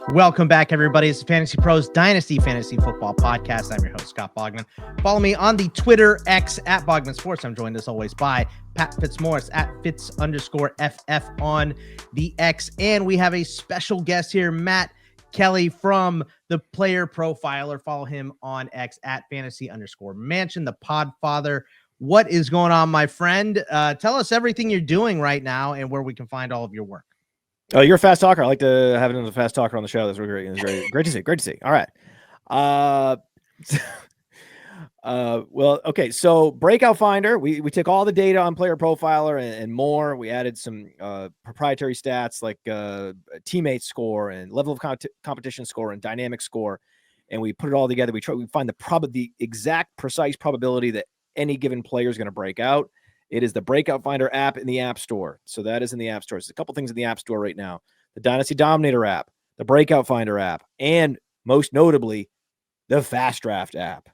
Welcome back, everybody. It's the Fantasy Pros Dynasty Fantasy Football Podcast. I'm your host, Scott Bogman. Follow me on the Twitter X at Bogman Sports. I'm joined as always by Pat Fitmaurice at Fitz_FF on the X. And we have a special guest here, Matt Kelley from the Player Profiler. Follow him on X at Fantasy_Mansion, the Podfather. What is going on, my friend? Tell us everything you're doing right now and where we can find all of your work. Oh, you're a fast talker. I like to have another fast talker on the show. That's really great. It's great to see. Great to see. All right. Well, okay. So Breakout Finder, we took all the data on Player Profiler and more. We added some proprietary stats like teammate score and level of competition score and dynamic score, and we put it all together. We find the exact precise probability that any given player is going to break out. It is the Breakout Finder app in the App Store. So that is in the App Store. There's a couple things in the App Store right now. The Dynasty Dominator app, the Breakout Finder app, and most notably, the Fast Draft app.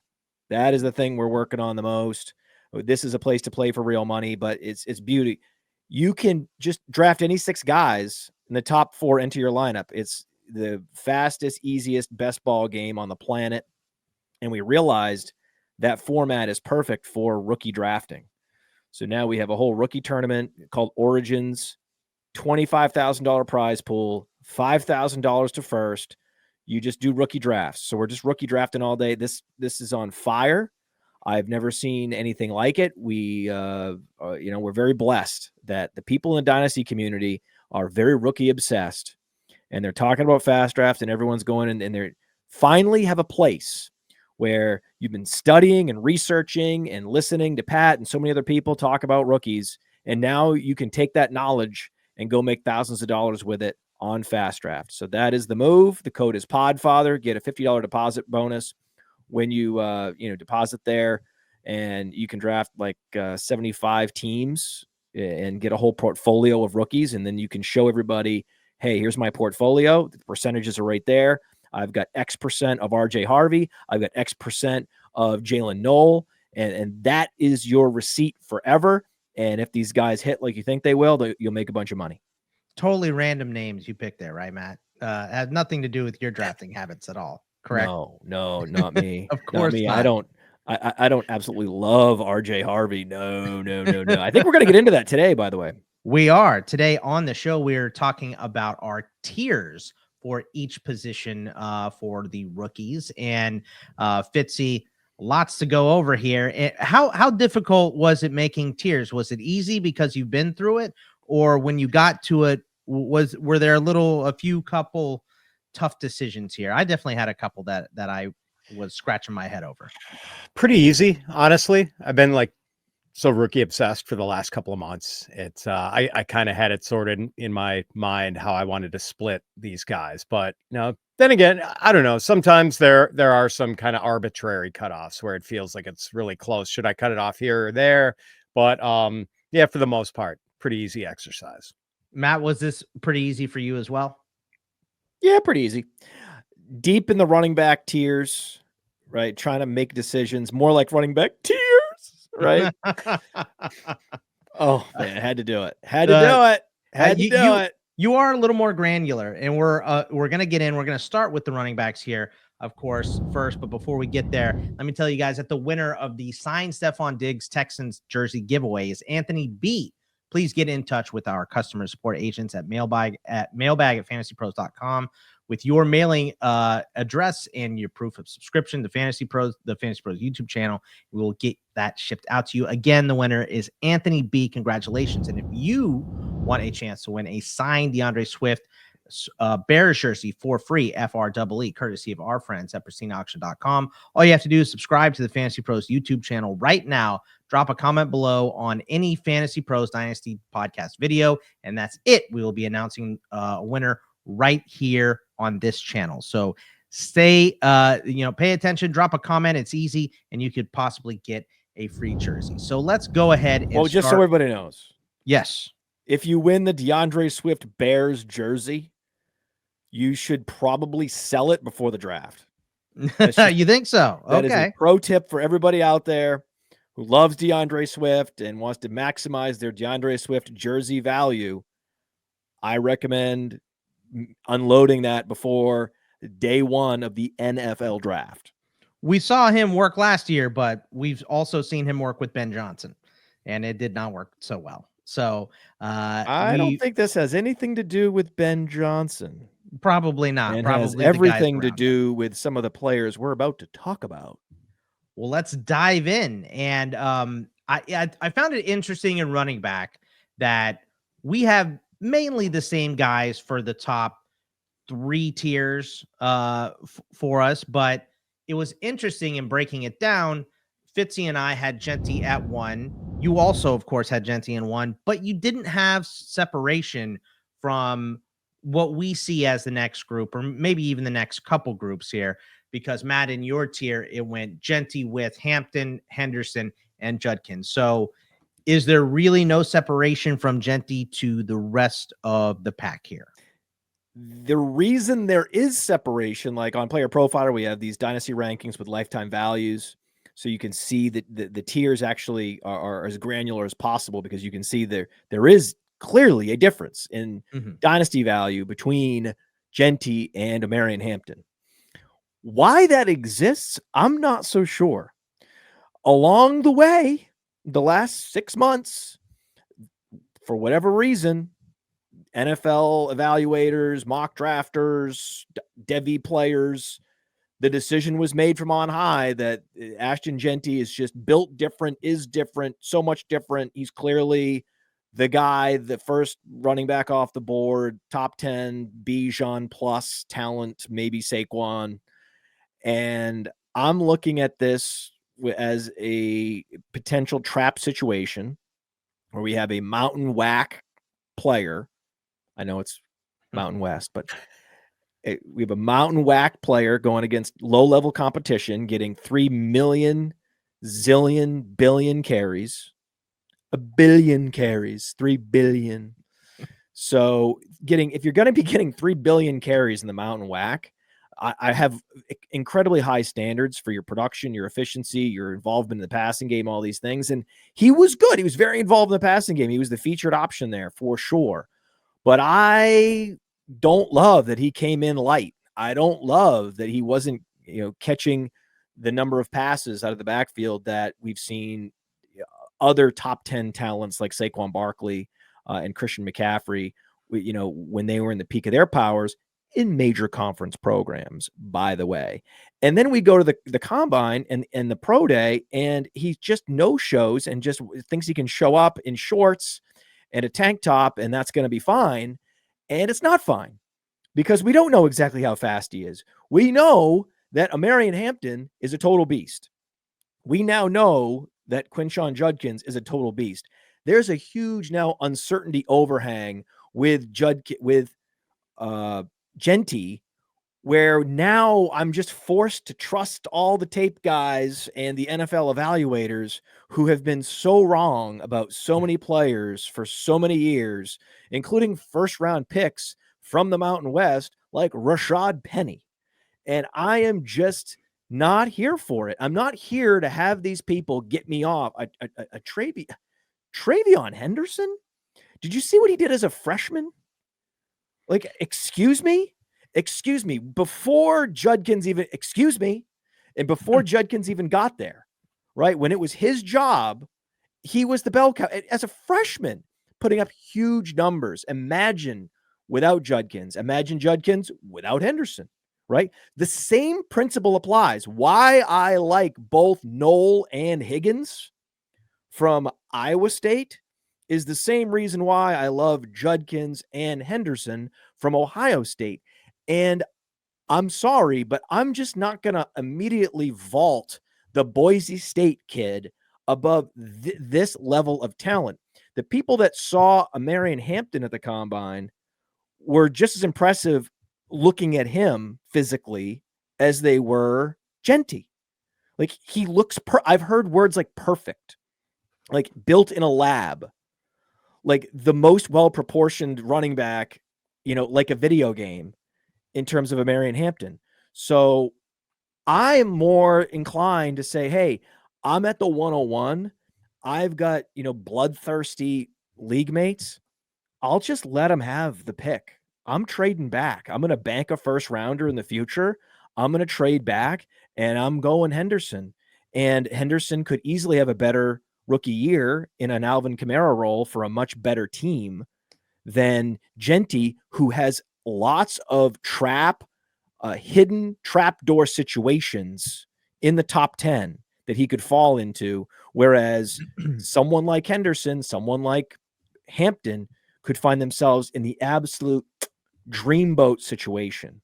That is the thing we're working on the most. This is a place to play for real money, but it's beauty. You can just draft any 6 guys in the top 4 into your lineup. It's the fastest, easiest, best ball game on the planet. And we realized that format is perfect for rookie drafting. So now we have a whole rookie tournament called Origins, $25,000 prize pool, $5,000 to first. You just do rookie drafts. So we're just rookie drafting all day. This is on fire. I've never seen anything like it. We're very blessed that the people in the Dynasty community are very rookie obsessed, and they're talking about fast draft, and everyone's going and they finally have a place where you've been studying and researching and listening to Pat and so many other people talk about rookies. And now you can take that knowledge and go make thousands of dollars with it on Fast Draft. So that is the move. The code is Podfather. Get a $50 deposit bonus when you deposit there, and you can draft like 75 teams and get a whole portfolio of rookies. And then you can show everybody, hey, here's my portfolio. The percentages are right there. I've got X% of RJ Harvey. I've got X% of Jalen Noel. And that is your receipt forever. And if these guys hit like you think they will, you'll make a bunch of money. Totally random names you picked there, right, Matt? Had nothing to do with your drafting habits at all, correct? No, not me. Of course not me. not. I don't absolutely love RJ Harvey. No. I think we're going to get into that today, by the way. We are. Today on the show, we're talking about our tiers for each position for the rookies. And Fitzy, lots to go over here. How difficult was it making tiers? Was it easy because you've been through it? Or when you got to it, were there a few couple tough decisions here? I definitely had a couple that I was scratching my head over. Pretty easy, honestly. I've been so rookie obsessed for the last couple of months. It's I kind of had it sorted in my mind how I wanted to split these guys, but then again, I don't know. Sometimes there are some kind of arbitrary cutoffs where it feels like it's really close. Should I cut it off here or there? But yeah, for the most part, pretty easy exercise. Matt, was this pretty easy for you as well? Yeah, pretty easy. Deep in the running back tiers, right? Trying to make decisions more like running back tiers. Right. Oh man, I had to do it. Had to do it. You are a little more granular, and we're gonna get in. We're gonna start with the running backs here, of course, first. But before we get there, let me tell you guys that the winner of the signed Stephon Diggs Texans jersey giveaway is Anthony B. Please get in touch with our customer support agents at mailbag@fantasypros.com with your mailing address and your proof of subscription to Fantasy Pros, the Fantasy Pros YouTube channel. We will get that shipped out to you. Again, the winner is Anthony B. Congratulations. And if you want a chance to win a signed DeAndre Swift Bears jersey for free, FREE, courtesy of our friends at pristineauction.com, all you have to do is subscribe to the Fantasy Pros YouTube channel right now. Drop a comment below on any Fantasy Pros Dynasty podcast video, and that's it. We will be announcing a winner right here on this channel. So stay, pay attention, drop a comment. It's easy, and you could possibly get a free jersey. So let's go ahead and just so everybody knows. Yes. If you win the DeAndre Swift Bears jersey, you should probably sell it before the draft. You think so? That is a pro tip for everybody out there who loves DeAndre Swift and wants to maximize their DeAndre Swift jersey value. I recommend unloading that before day one of the NFL draft. We saw him work last year, but we've also seen him work with Ben Johnson, and it did not work so well. So I don't think this has anything to do with Ben Johnson. Probably not. And probably has everything to do with some of the players we're about to talk about. Well, let's dive in. And I found it interesting in running back that we have mainly the same guys for the top 3 tiers for us, but it was interesting in breaking it down. Fitzy and I had Jeanty at 1. You also, of course, had Jeanty in 1, but you didn't have separation from what we see as the next group, or maybe even the next couple groups here, because Matt, in your tier, it went Jeanty with Hampton, Henderson, and Judkins. So is there really no separation from Jeanty to the rest of the pack here? The reason there is separation, like on Player Profiler, we have these dynasty rankings with lifetime values. So you can see that the tiers actually are as granular as possible, because you can see there is clearly a difference in dynasty value between Jeanty and Marion Hampton. Why that exists, I'm not so sure. Along the way, the last 6 months, for whatever reason, NFL evaluators, mock drafters, Devy players, the decision was made from on high that Ashton Jeanty is just built different, is different, so much different. He's clearly the guy, the first running back off the board, top 10, Bijan plus talent, maybe Saquon. And I'm looking at this as a potential trap situation where we have a Mountain Whack player. I know it's Mountain West, but we have a Mountain Whack player going against low-level competition, getting 3 million billion carries. 1 billion carries, 3 billion. So if you're going to be getting 3 billion carries in the Mountain Whack, I have incredibly high standards for your production, your efficiency, your involvement in the passing game, all these things. And he was good. He was very involved in the passing game. He was the featured option there for sure. But I don't love that he came in light. I don't love that he wasn't, catching the number of passes out of the backfield that we've seen other top 10 talents like Saquon Barkley and Christian McCaffrey, when they were in the peak of their powers in major conference programs, by the way. And then we go to the combine and the pro day, and he just no-shows and just thinks he can show up in shorts and a tank top, and that's going to be fine. And it's not fine, because we don't know exactly how fast he is. We know that Marion Hampton is a total beast. We now know that Quinshon Judkins is a total beast. There's a huge now uncertainty overhang with Jeanty, where now I'm just forced to trust all the tape guys and the NFL evaluators who have been so wrong about so many players for so many years, including first-round picks from the Mountain West like Rashad Penny. And I am just not here for it. I'm not here to have these people get me off. A TreVeyon Henderson? Did you see what he did as a freshman? Like, excuse me, before Judkins even, and before Judkins even got there, right? When it was his job, he was the bell cow as a freshman, putting up huge numbers. Imagine without Judkins, imagine Judkins without Henderson, right? The same principle applies. Why I like both Knoll and Higgins from Iowa State is the same reason why I love Judkins and Henderson from Ohio State. And I'm sorry, but I'm just not going to immediately vault the Boise State kid above this level of talent. The people that saw a Marion Hampton at the combine were just as impressive looking at him physically as they were Jeanty. Like, he looks, I've heard words like perfect, like built in a lab, like the most well-proportioned running back, like a video game in terms of a Marion Hampton. So I am more inclined to say, hey, I'm at the 101. I've got, bloodthirsty league mates. I'll just let them have the pick. I'm trading back. I'm going to bank a first rounder in the future. I'm going to trade back, and I'm going Henderson. And Henderson could easily have a better rookie year in an Alvin Kamara role for a much better team than Jeanty, who has lots of hidden trapdoor situations in the top 10 that he could fall into. Whereas someone like Henderson, someone like Hampton could find themselves in the absolute dreamboat situation.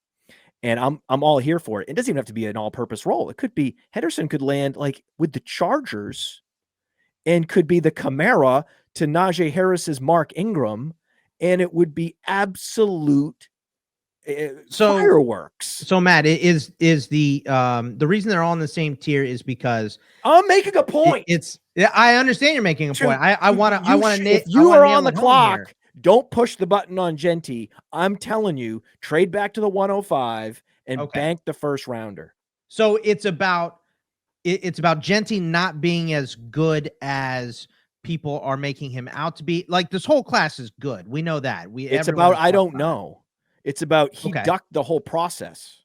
And I'm all here for it. It doesn't even have to be an all-purpose role. It could be Henderson could land like with the Chargers and could be the Kamara to Najee Harris's Mark Ingram, and it would be absolute fireworks. So Matt, is the reason they're all in the same tier is because I'm making a point. I understand you're making a point. I want to if you are on the clock, don't push the button on Jeanty. I'm telling you, trade back to the 105 and bank the first rounder. So it's about Jeanty not being as good as people are making him out to be. Like, this whole class is good. We know that. It's about I don't know. It's about he ducked the whole process.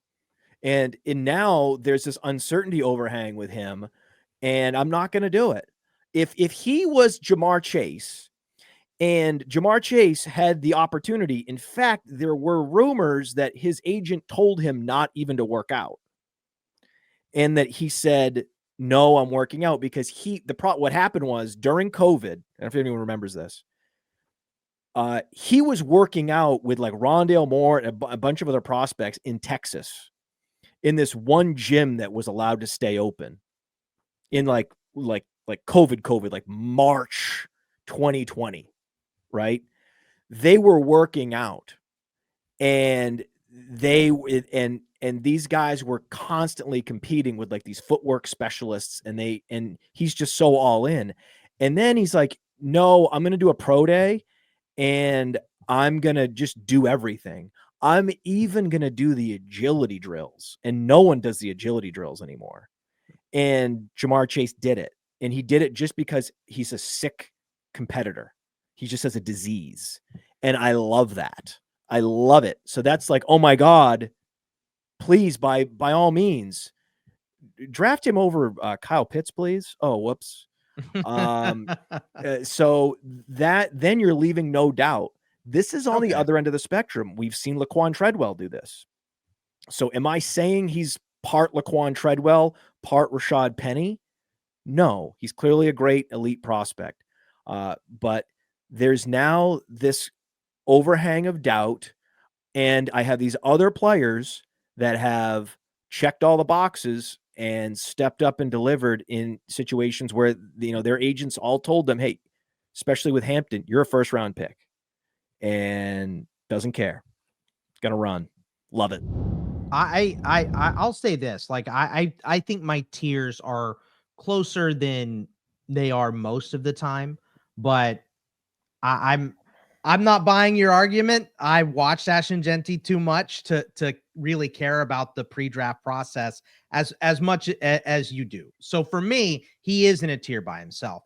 And now there's this uncertainty overhang with him, and I'm not going to do it. If he was Ja'Marr Chase, and Ja'Marr Chase had the opportunity, in fact, there were rumors that his agent told him not even to work out, and that he said, no, I'm working out, because what happened was during COVID, I don't know if anyone remembers this, he was working out with like Rondale Moore and a bunch of other prospects in Texas in this one gym that was allowed to stay open in like COVID, like March 2020, right? They were working out, and these guys were constantly competing with like these footwork specialists, and he's just so all in. And then he's like, no, I'm going to do a pro day, and I'm going to just do everything. I'm even going to do the agility drills, and no one does the agility drills anymore. And Ja'Marr Chase did it, and he did it just because he's a sick competitor. He just has a disease, and I love that. I love it. So that's like, oh my God, please, by all means, draft him over Kyle Pitts, please. Oh, whoops. So then you're leaving no doubt. This is on the other end of the spectrum. We've seen Laquan Treadwell do this. So am I saying he's part Laquan Treadwell, part Rashad Penny? No, he's clearly a great elite prospect. But there's now this overhang of doubt, and I have these other players that have checked all the boxes and stepped up and delivered in situations where, their agents all told them, hey, especially with Hampton, you're a first round pick, and doesn't care. Gonna run. Love it. I'll say this. Like, I think my tiers are closer than they are most of the time, but I'm not buying your argument. I watched Ashton Jeanty too much to really care about the pre-draft process as much as you do. So for me, he is in a tier by himself.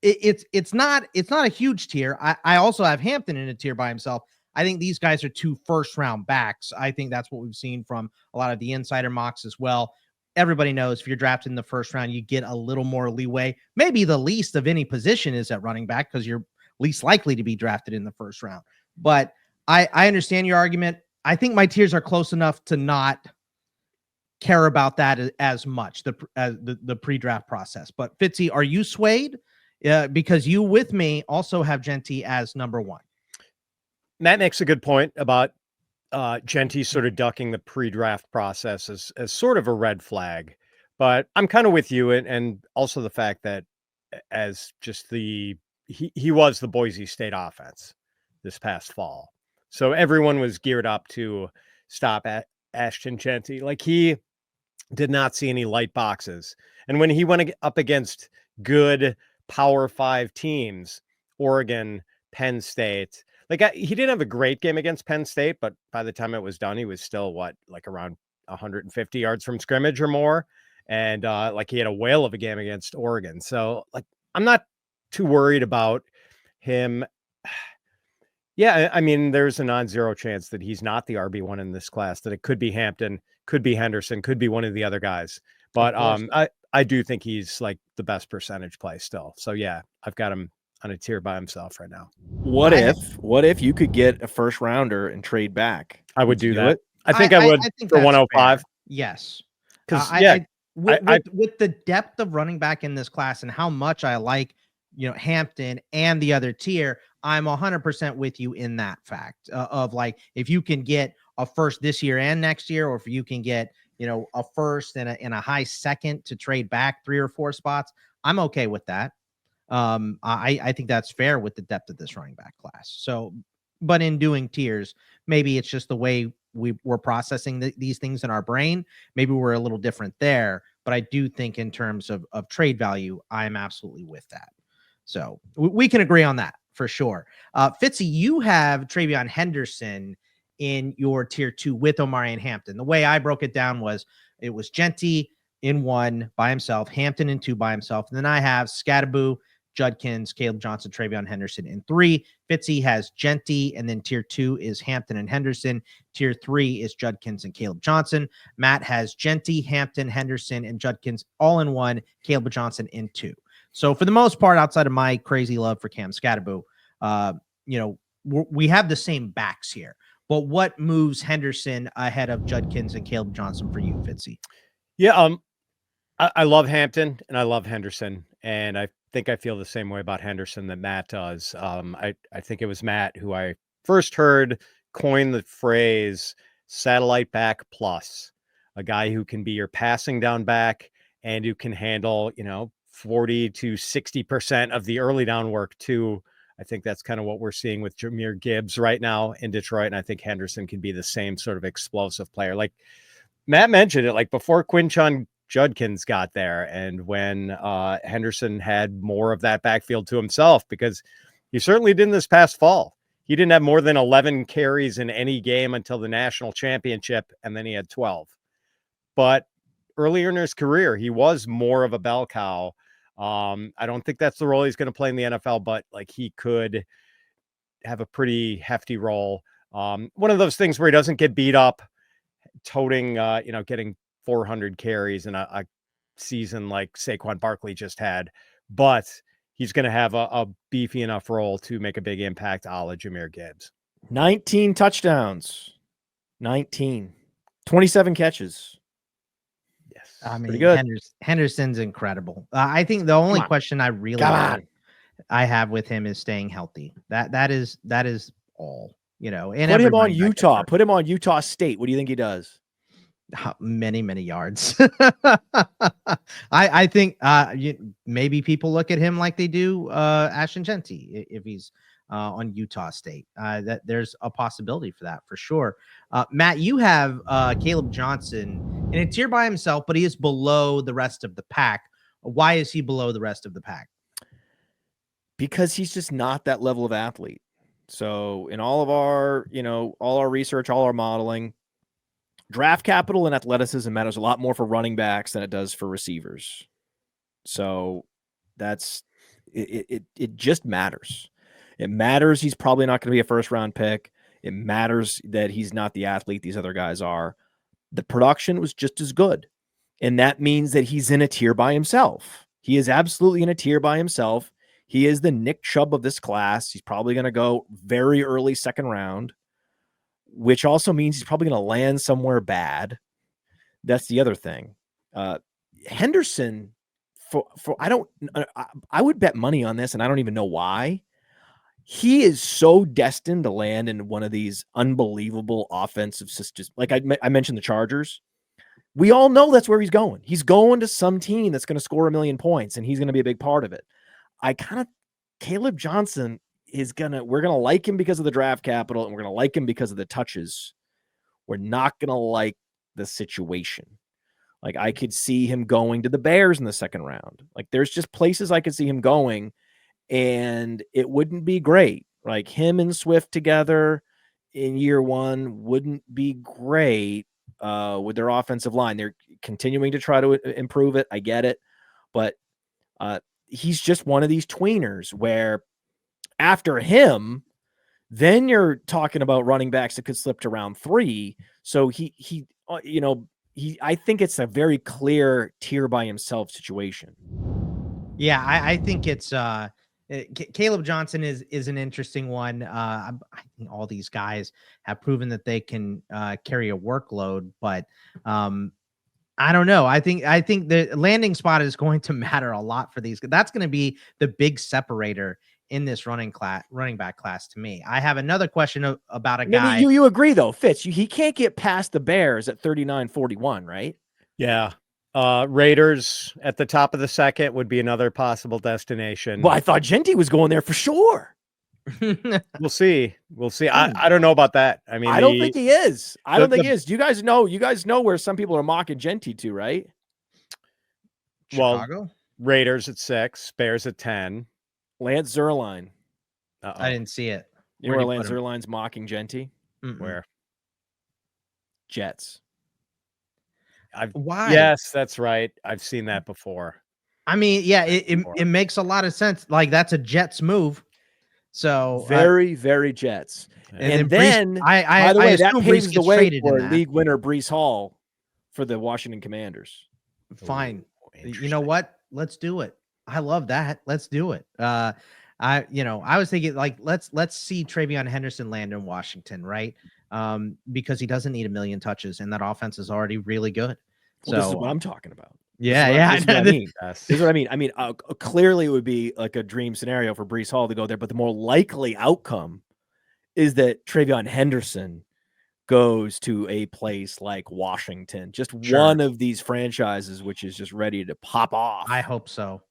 It's not a huge tier. I also have Hampton in a tier by himself. I think these guys are 2 first-round backs. I think that's what we've seen from a lot of the insider mocks as well. Everybody knows if you're drafted in the first round, you get a little more leeway. Maybe the least of any position is at running back, because you're least likely to be drafted in the first round. But I understand your argument. I think my tiers are close enough to not care about that as much, the pre-draft process. But Fitzy, are you swayed? Because you with me also have Jeanty as number 1. Matt makes a good point about Jeanty sort of ducking the pre-draft process as sort of a red flag. But I'm kind of with you, and also the fact that as just he was the Boise State offense this past fall. So everyone was geared up to stop at Ashton Jeanty. Like, he did not see any light boxes. And when he went up against good Power 5 teams, Oregon, Penn State, like, he didn't have a great game against Penn State, but by the time it was done, he was still around 150 yards from scrimmage or more. And he had a whale of a game against Oregon. So I'm not too worried about him. Yeah, I mean, there's a non-zero chance that he's not the RB1 in this class, that it could be Hampton, could be Henderson, could be one of the other guys. But I do think he's like the best percentage play still. So yeah, I've got him on a tier by himself right now. What if you could get a first rounder and trade back? I would do that. It? I think I would think for that's 105. fair. Yes. Because with the depth of running back in this class and how much I like, Hampton and the other tier, I'm 100% with you in that fact of like, if you can get a first this year and next year, or if you can get, a first and a high second to trade back 3 or 4 spots, I'm okay with that. I think that's fair with the depth of this running back class. So, but in doing tiers, maybe it's just the way we're processing these things in our brain. Maybe we're a little different there, but I do think in terms of trade value, I'm absolutely with that. So we can agree on that for sure. Fitzy, you have TreVeyon Henderson in your tier 2 with Omari and Hampton. The way I broke it down was it was Jeanty in 1 by himself, Hampton in 2 by himself. And then I have Skattebo, Judkins, Kaleb Johnson, TreVeyon Henderson in 3. Fitzy has Jeanty, and then tier 2 is Hampton and Henderson. Tier 3 is Judkins and Kaleb Johnson. Matt has Jeanty, Hampton, Henderson, and Judkins all in 1, Kaleb Johnson in 2. So for the most part, outside of my crazy love for Cam Skattebo, we have the same backs here. But what moves Henderson ahead of Judkins and Kaleb Johnson for you, Fitzy? Yeah, I love Hampton and I love Henderson, and I think I feel the same way about Henderson that Matt does. I think it was Matt who I first heard coin the phrase satellite back plus, a guy who can be your passing down back and who can handle, 40 to 60% of the early down work too. I think that's kind of what we're seeing with Jahmyr Gibbs right now in Detroit. And I think Henderson can be the same sort of explosive player. Like Matt mentioned it, like before Quinshon Judkins got there, and when Henderson had more of that backfield to himself, because he certainly didn't this past fall. He didn't have more than 11 carries in any game until the national championship, and then he had 12. But earlier in his career, he was more of a bell cow. I don't think that's the role he's going to play in the NFL, but like he could have a pretty hefty role. One of those things where he doesn't get beat up, toting, getting 400 carries in a season like Saquon Barkley just had, but he's going to have a beefy enough role to make a big impact a la Jahmyr Gibbs. 19 touchdowns, 27 catches. Yes. I mean, pretty good. Henderson's incredible. I think the only question I really I have with him is staying healthy. That is all, and put him on Utah. Put him on Utah State. What do you think he does? Many yards. I think maybe people look at him like they do Ashton Jeanty if he's on Utah State. That there's a possibility for that for sure. Matt, you have Kaleb Johnson in a tier by himself, but he is below the rest of the pack. Why is he below the rest of the pack? Because he's just not that level of athlete. So in all of our, all our research, all our modeling, draft capital and athleticism matters a lot more for running backs than it does for receivers. So that's it. It just matters. It matters he's probably not going to be a first-round pick. It matters that he's not the athlete these other guys are. The production was just as good, and that means that he's in a tier by himself. He is absolutely in a tier by himself. He is the Nick Chubb of this class. He's probably going to go very early second round, which also means he's probably going to land somewhere bad. That's the other thing. Henderson, I would bet money on this, and I don't even know why. He is so destined to land in one of these unbelievable offensive systems. Like I mentioned the Chargers. We all know that's where he's going. He's going to some team that's going to score 1 million points, and he's going to be a big part of it. Kaleb Johnson we're going to like him because of the draft capital, and we're going to like him because of the touches. We're not going to like the situation. Like I could see him going to the Bears in the second round. Like there's just places I could see him going, and it wouldn't be great. Like him and Swift together in year one wouldn't be great with their offensive line. They're continuing to try to improve it. I get it. But he's just one of these tweeners where after him, Then you're talking about running backs that could slip to round 3. So I think it's a very clear tier by himself situation. Yeah, I think it's Kaleb Johnson is an interesting one. I think all these guys have proven that they can carry a workload, but I don't know. I think the landing spot is going to matter a lot for these. That's going to be the big separator in this running back class to me. I have another question about a guy. You agree though, Fitz? He can't get past the Bears at 39-41, right? Yeah. Raiders at the top of the second would be another possible destination. Well, I thought Jeanty was going there for sure. We'll see. I don't know about that. I mean, I don't think he is. I don't think he is. You guys know where some people are mocking Jeanty to, right? Chicago? Well, Raiders at 6, Bears at 10. Lance Zierlein. I didn't see it. You know where Lance Zierlein's mocking Jeanty? Where? Jets. Why? Yes, that's right. I've seen that before. I mean, yeah, it makes a lot of sense. Like, that's a Jets move. So very Jets. And then by the way, that paves the way for league winner Breece Hall for the Washington Commanders. Fine. You know what? Let's do it. I love that. Let's do it. I was thinking, like, let's see TreVeyon Henderson land in Washington, right? Because he doesn't need a million touches, and that offense is already really good. Well, this is what I'm talking about. This is what I mean. I mean, clearly it would be like a dream scenario for Breece Hall to go there, but the more likely outcome is that TreVeyon Henderson goes to a place like Washington, just one of these franchises which is just ready to pop off. I hope so.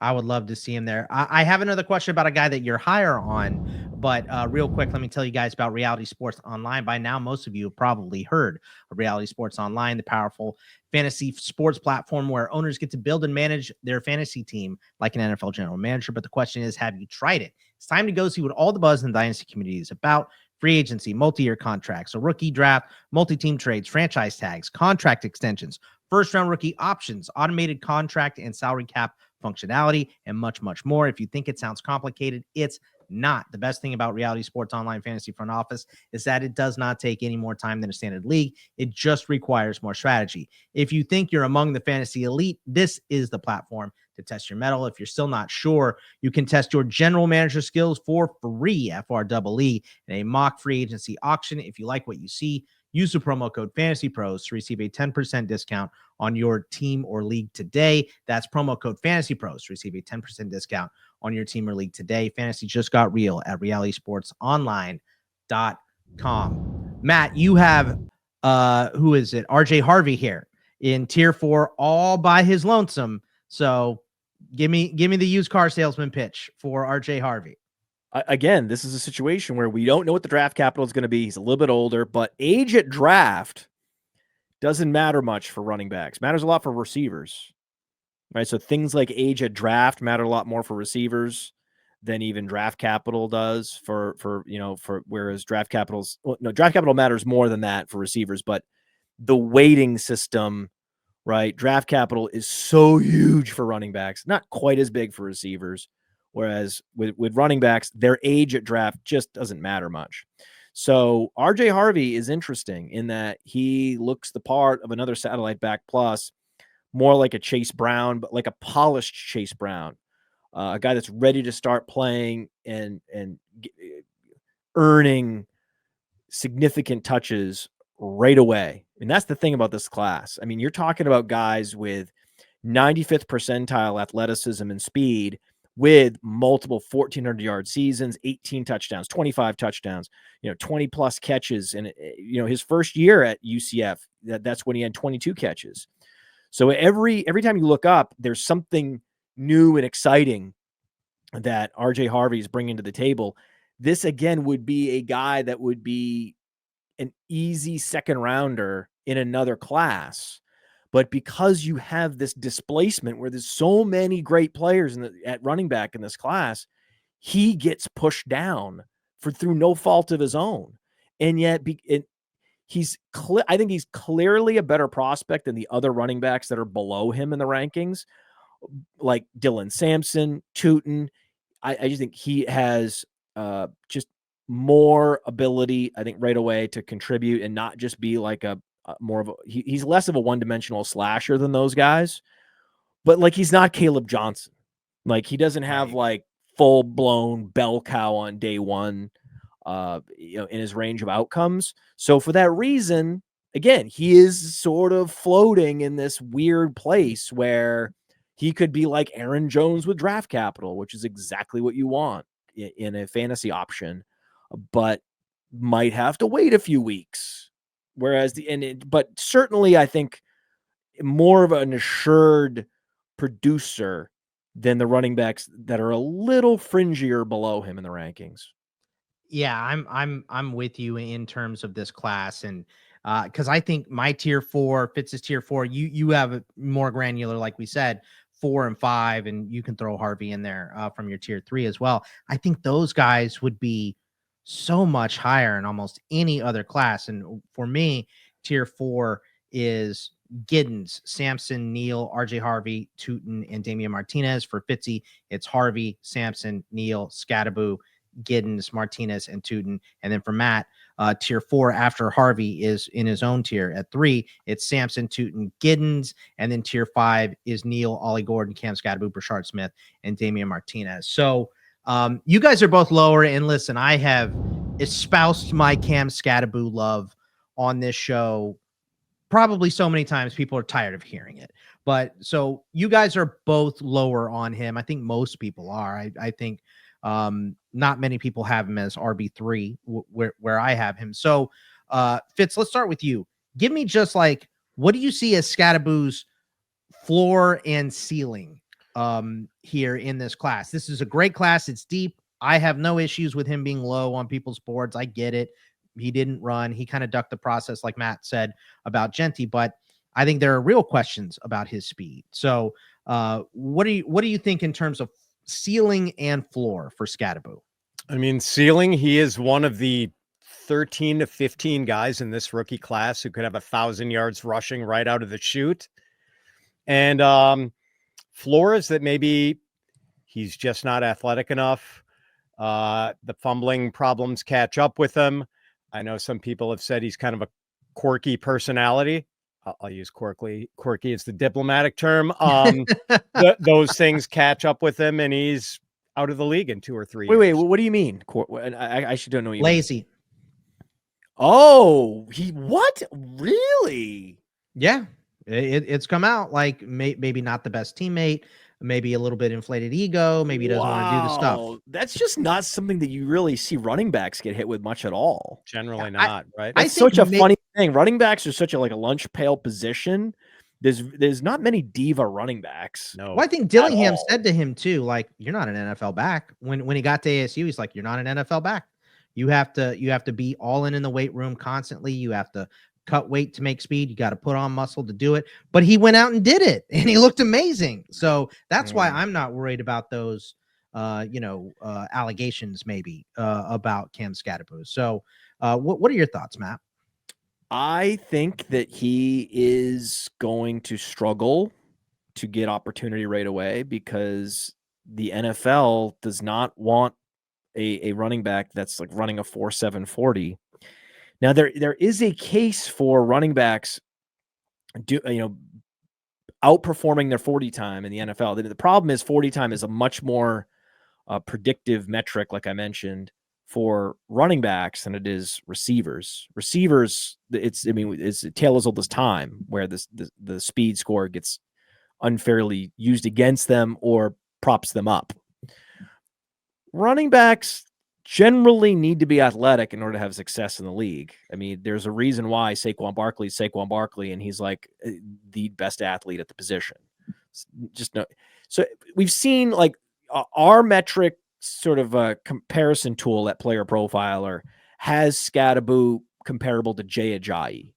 I would love to see him there. I have another question about a guy that you're higher on, but real quick, let me tell you guys about Reality Sports Online. By now, most of you have probably heard of Reality Sports Online, the powerful fantasy sports platform where owners get to build and manage their fantasy team like an NFL general manager. But the question is, have you tried it? It's time to go see what all the buzz in the Dynasty community is about. Free agency, multi-year contracts, a rookie draft, multi-team trades, franchise tags, contract extensions, first-round rookie options, automated contract and salary cap functionality, and much, much more. If you think it sounds complicated, it's not. The best thing about Reality Sports Online Fantasy Front Office is that it does not take any more time than a standard league. It just requires more strategy. If you think you're among the fantasy elite, this is the platform to test your mettle. If you're still not sure, you can test your general manager skills for free, FREE, in a mock free agency auction. If you like what you see, use the promo code FantasyPros to receive a 10% discount on your team or league today. That's promo code FantasyPros to receive a 10% discount on your team or league today. Fantasy just got real at realitysportsonline.com. Matt, you have who is it? RJ Harvey here in tier 4 all by his lonesome. So give me the used car salesman pitch for RJ Harvey. Again, this is a situation where we don't know what the draft capital is going to be. He's a little bit older, but age at draft doesn't matter much for running backs. Matters a lot for receivers, right? So things like age at draft matter a lot more for receivers than even draft capital does for whereas draft capital matters more than that for receivers, but the weighting system, right? Draft capital is so huge for running backs, not quite as big for receivers. Whereas with running backs, their age at draft just doesn't matter much. So RJ Harvey is interesting in that he looks the part of another satellite back plus, more like a Chase Brown, but like a polished Chase Brown, a guy that's ready to start playing and earning significant touches right away. And that's the thing about this class. I mean, you're talking about guys with 95th percentile athleticism and speed, with multiple 1,400-yard seasons, 18 touchdowns, 25 touchdowns, 20 plus catches. And, his first year at UCF, that's when he had 22 catches. So every time you look up, there's something new and exciting that RJ Harvey is bringing to the table. This again would be a guy that would be an easy second rounder in another class. But because you have this displacement where there's so many great players at running back in this class, he gets pushed down through no fault of his own. And yet I think he's clearly a better prospect than the other running backs that are below him in the rankings, like Dylan Sampson, Tootin. I just think he has just more ability, I think, right away to contribute and not just be like a more of a, he's less of a one-dimensional slasher than those guys, but like he's not Kaleb Johnson. Like he doesn't have like full-blown bell cow on day one, in his range of outcomes. So for that reason, again, he is sort of floating in this weird place where he could be like Aaron Jones with draft capital, which is exactly what you want in a fantasy option, but might have to wait a few weeks. Whereas but certainly I think more of an assured producer than the running backs that are a little fringier below him in the rankings. Yeah, I'm with you in terms of this class, and because I think my tier 4 fits his tier 4. You have it more granular, like we said, 4 and 5, and you can throw Harvey in there from your tier 3 as well. I think those guys would be so much higher in almost any other class. And for me, tier 4 is Giddens, Sampson, Neal, RJ Harvey, Tootin, and Damian Martinez. For Fitzy, it's Harvey, Sampson, Neal, Skattebo, Giddens, Martinez, and Tootin. And then for Matt, tier 4 after Harvey is in his own tier. At 3, it's Sampson, Tootin, Giddens. And then tier 5 is Neal, Ollie Gordon, Cam Skattebo, Brashard Smith, and Damian Martinez. So you guys are both lower. And listen, I have espoused my Cam Skattebo love on this show probably so many times people are tired of hearing it. But so you guys are both lower on him. I think most people are. I think not many people have him as RB3 where I have him. So Fitz, let's start with you. Give me just like, what do you see as Skattebo's floor and ceiling here in this class? This is a great class. It's deep. I have no issues with him being low on people's boards. I get it. He didn't run. He kind of ducked the process, like Matt said about Jeanty, but I think there are real questions about his speed. So what do you think in terms of ceiling and floor for Skattebo? I mean, ceiling, he is one of the 13 to 15 guys in this rookie class who could have 1,000 yards rushing right out of the chute. And floor is that maybe he's just not athletic enough. The fumbling problems catch up with him. I know some people have said he's kind of a quirky personality. I'll use quirky is the diplomatic term. Those things catch up with him, and he's out of the league in 2 or 3 years. Wait, what do you mean? I actually don't know what you Lazy. mean. Oh, what? Really? Yeah, it's come out like maybe not the best teammate, maybe a little bit inflated ego, maybe he doesn't want to do the stuff. That's just not something that you really see running backs get hit with much at all. Generally not, right? It's such a funny thing. Running backs are such a lunch pail position. There's not many diva running backs. No. Well, I think Dillingham said to him too, like, you're not an NFL back. When he got to ASU, he's like, you're not an NFL back. You have to be all in the weight room constantly. You have to cut weight to make speed. You got to put on muscle to do it. But he went out and did it, and he looked amazing. So that's why I'm not worried about those, allegations maybe about Cam Skattebo. So what are your thoughts, Matt? I think that he is going to struggle to get opportunity right away because the NFL does not want a running back that's like running a 4.7 40. Now there is a case for running backs outperforming their 40 time in the NFL. The problem is 40 time is a much more predictive metric, like I mentioned, for running backs than it is receivers. Receivers, it's a tale as old as time, where the speed score gets unfairly used against them or props them up. Running backs generally need to be athletic in order to have success in the league. I mean, there's a reason why Saquon Barkley is Saquon Barkley, and he's like the best athlete at the position. Just no. So we've seen like our metric sort of a comparison tool at Player Profiler has Skattebo comparable to Jay Ajayi.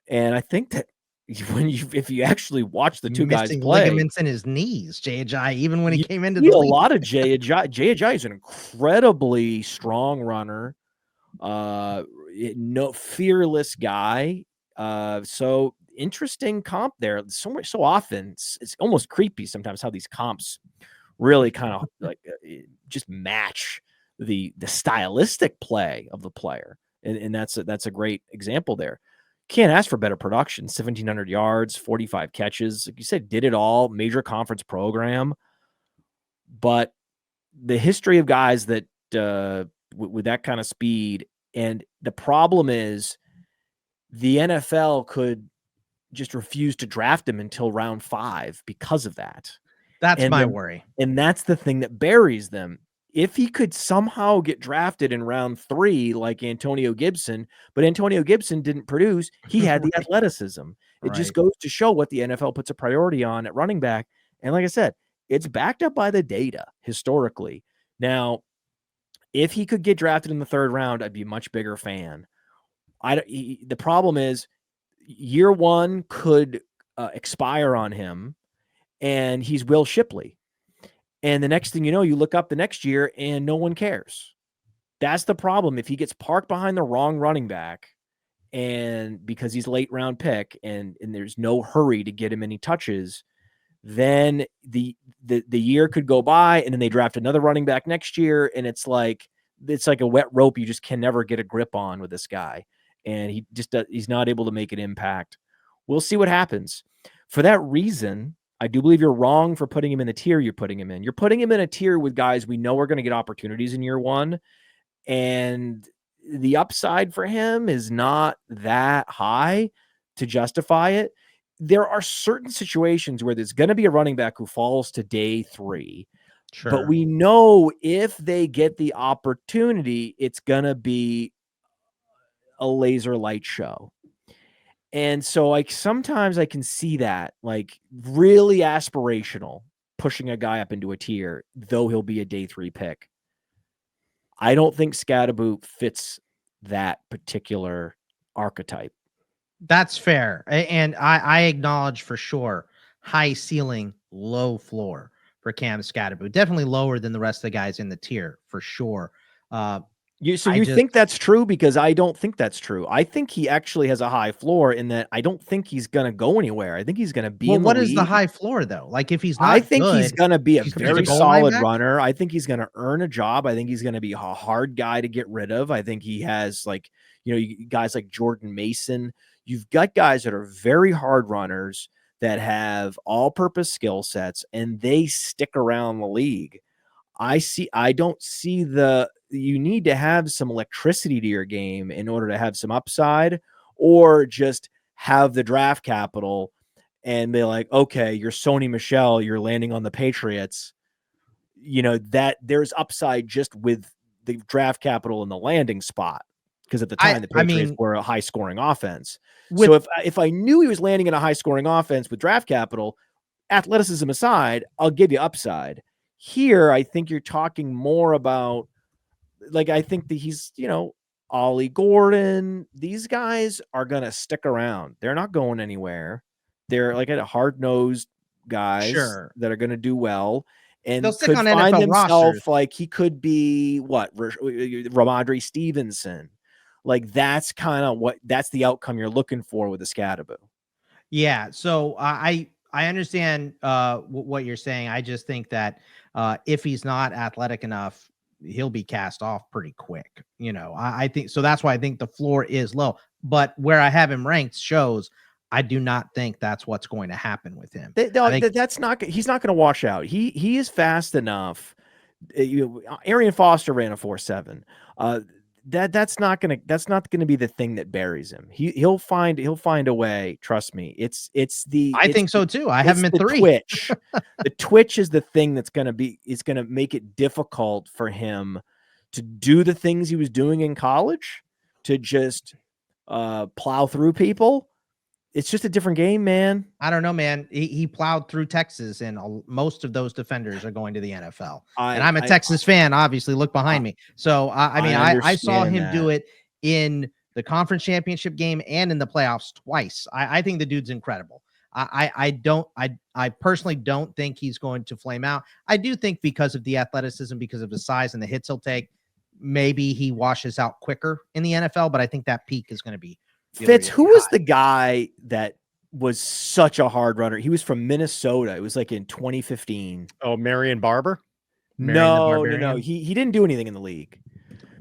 And I think that if you actually watch the two guys play, ligaments in his knees, Jay Ajayi, even when he came into the league. A lot of Jay Ajayi. Jay Ajayi is an incredibly strong runner, fearless guy. So interesting comp there. So often it's almost creepy sometimes how these comps really kind of like just match the stylistic play of the player. And that's a great example there. Can't ask for better production. 1,700 yards, 45 catches. Like you said, did it all, major conference program. But the history of guys that with that kind of speed, and the problem is the NFL could just refuse to draft him until round 5 because of that. That's my worry. And that's the thing that buries them. If he could somehow get drafted in round 3 like Antonio Gibson, but Antonio Gibson didn't produce, he had the athleticism. It just goes to show what the NFL puts a priority on at running back. And like I said, it's backed up by the data historically. Now, if he could get drafted in the 3rd round, I'd be a much bigger fan. The problem is year 1 could expire on him, and he's Will Shipley. And the next thing you know, you look up the next year and no one cares. That's the problem. If he gets parked behind the wrong running back, and because he's late round pick and there's no hurry to get him any touches, then the year could go by, and then they draft another running back next year, and it's like a wet rope you just can never get a grip on with this guy. And he's not able to make an impact. We'll see what happens. For that reason, I do believe you're wrong for putting him in the tier you're putting him in. You're putting him in a tier with guys we know are going to get opportunities in year 1, and the upside for him is not that high to justify it. There are certain situations where there's going to be a running back who falls to day 3. Sure. But we know if they get the opportunity, it's going to be a laser light show. And so sometimes I can see that, like, really aspirational, pushing a guy up into a tier, though he'll be a day 3 pick. I don't think Skattebo fits that particular archetype. That's fair. And I acknowledge for sure high ceiling, low floor for Cam Skattebo. Definitely lower than the rest of the guys in the tier for sure. You think that's true? Because I don't think that's true. I think he actually has a high floor in that I don't think he's going to go anywhere. I think he's going to be in the league. What is the high floor though? Like if he's not I think he's going to be a very solid runner. I think he's going to earn a job. I think he's going to be a hard guy to get rid of. I think he has, like, guys like Jordan Mason. You've got guys that are very hard runners that have all-purpose skill sets, and they stick around the league. I don't see you need to have some electricity to your game in order to have some upside, or just have the draft capital and be like, okay, you're Sony Michel, you're landing on the Patriots. That there's upside just with the draft capital and the landing spot. Because at the time, the Patriots were a high-scoring offense. So if I knew he was landing in a high-scoring offense with draft capital, athleticism aside, I'll give you upside. Here, I think you're talking more about, like, I think that he's, Ollie Gordon. These guys are going to stick around. They're not going anywhere. They're like a hard-nosed guys that are going to do well. And they'll could on find NFL himself rosters. Like he could be Ramondre Stevenson. Like that's kind of that's the outcome you're looking for with a Skattebo. Yeah. So I understand what you're saying. I just think that if he's not athletic enough, he'll be cast off pretty quick. I think so. That's why I think the floor is low. But where I have him ranked shows I do not think that's what's going to happen with him. That's not. He's not going to wash out. He is fast enough. Arian Foster ran a 4.7. That's not gonna be the thing that buries him. He'll find a way. Trust me. I think so too. I have him at 3. Twitch. The twitch is the thing that's gonna make it difficult for him to do the things he was doing in college, to just plow through people. It's just a different game, man. I don't know, man. He plowed through Texas, and most of those defenders are going to the NFL. And I'm a Texas fan, obviously. Look behind me. So, I saw him do it in the conference championship game and in the playoffs twice. I think the dude's incredible. I personally don't think he's going to flame out. I do think because of the athleticism, because of his size and the hits he'll take, maybe he washes out quicker in the NFL, but I think that peak is going to be Fitz. Who was the guy that was such a hard runner? He was from Minnesota. It was like in 2015. Oh, Marion Barber? Marion the No. Barbarian? He didn't do anything in the league.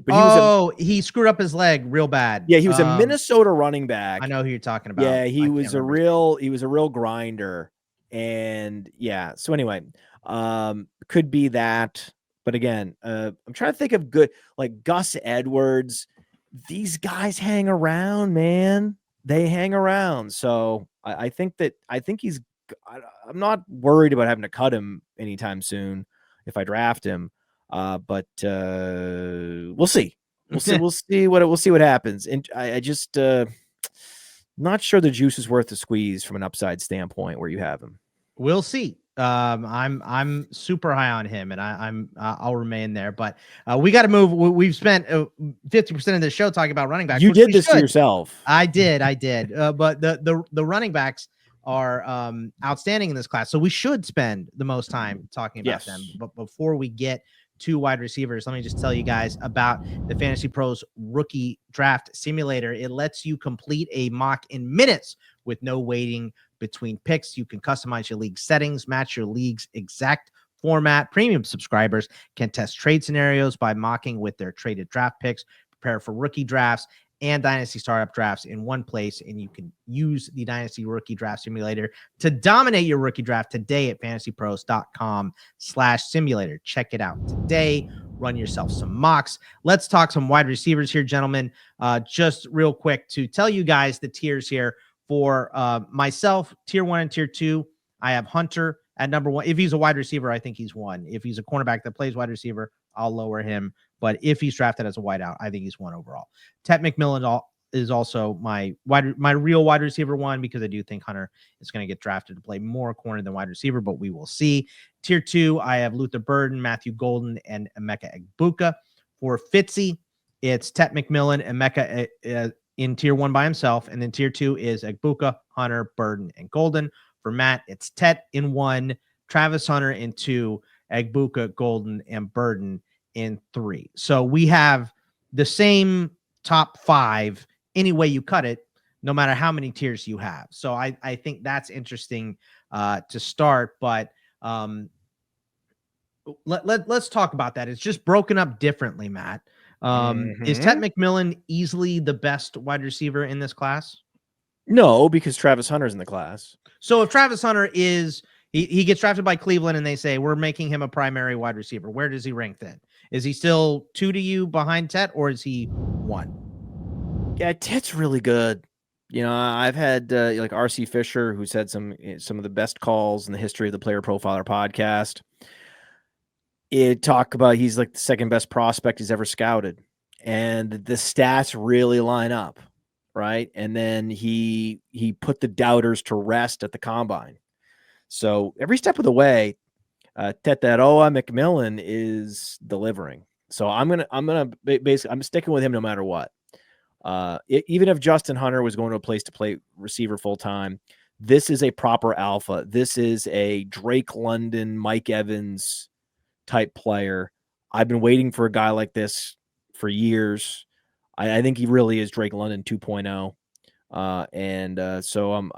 But he screwed up his leg real bad. he was a Minnesota running back. I know who you're talking about. Yeah, I he can't was a real grinder. And yeah, so anyway, could be that. But again, I'm trying to think of good, like Gus Edwards. These guys hang around, man. They hang around. So I think he's. I'm not worried about having to cut him anytime soon if I draft him. But we'll see. We'll see what happens. And I just not sure the juice is worth the squeeze from an upside standpoint where you have him. We'll see. I'm super high on him, and I'll remain there. But we got to move. We've spent 50% of the show talking about running backs. You did this to yourself. I did. But the running backs are outstanding in this class, so we should spend the most time talking about them. But before we get to wide receivers, let me just tell you guys about the Fantasy Pros Rookie Draft Simulator. It lets you complete a mock in minutes with no waiting between picks. You can customize your league settings, match your league's exact format. Premium subscribers can test trade scenarios by mocking with their traded draft picks, prepare for rookie drafts and Dynasty startup drafts in one place. And you can use the Dynasty Rookie Draft Simulator to dominate your rookie draft today at fantasypros.com/simulator. Check it out today. Run yourself some mocks. Let's talk some wide receivers here, gentlemen. Just real quick to tell you guys the tiers here. For myself, tier 1 and tier 2, I have Hunter at number 1. If he's a wide receiver, I think he's 1. If he's a cornerback that plays wide receiver, I'll lower him. But if he's drafted as a wideout, I think he's 1 overall. Tet McMillian is also my real wide receiver 1 because I do think Hunter is going to get drafted to play more corner than wide receiver, but we will see. Tier 2, I have Luther Burden, Matthew Golden, and Emeka Egbuka. For Fitzy, it's Tet McMillian, Emeka in tier 1 by himself, and then tier 2 is Egbuka, Hunter, Burden, and Golden. For Matt, it's Tet in 1, Travis Hunter in 2, Egbuka, Golden, and Burden in 3. So we have the same top 5 any way you cut it, no matter how many tiers you have. So I think that's interesting to start, but let's talk about that. It's just broken up differently, Matt. Is Tet McMillian easily the best wide receiver in this class? No, because Travis Hunter's in the class. So if Travis Hunter is he gets drafted by Cleveland and they say we're making him a primary wide receiver, where does he rank then? Is he still 2 to you behind Tet, or is he 1? Yeah, Tet's really good. You know, I've had like RC Fisher, who's had some of the best calls in the history of the Player Profiler podcast. It talk about he's like the second best prospect he's ever scouted, and the stats really line up, right? And then he put the doubters to rest at the combine. So every step of the way, Tetairoa McMillian is delivering. So I'm sticking with him no matter what. Even if Justin Hunter was going to a place to play receiver full time, this is a proper alpha. This is a Drake London, Mike Evans type player. I've been waiting for a guy like this for years. I think he really is Drake London 2.0. So I'm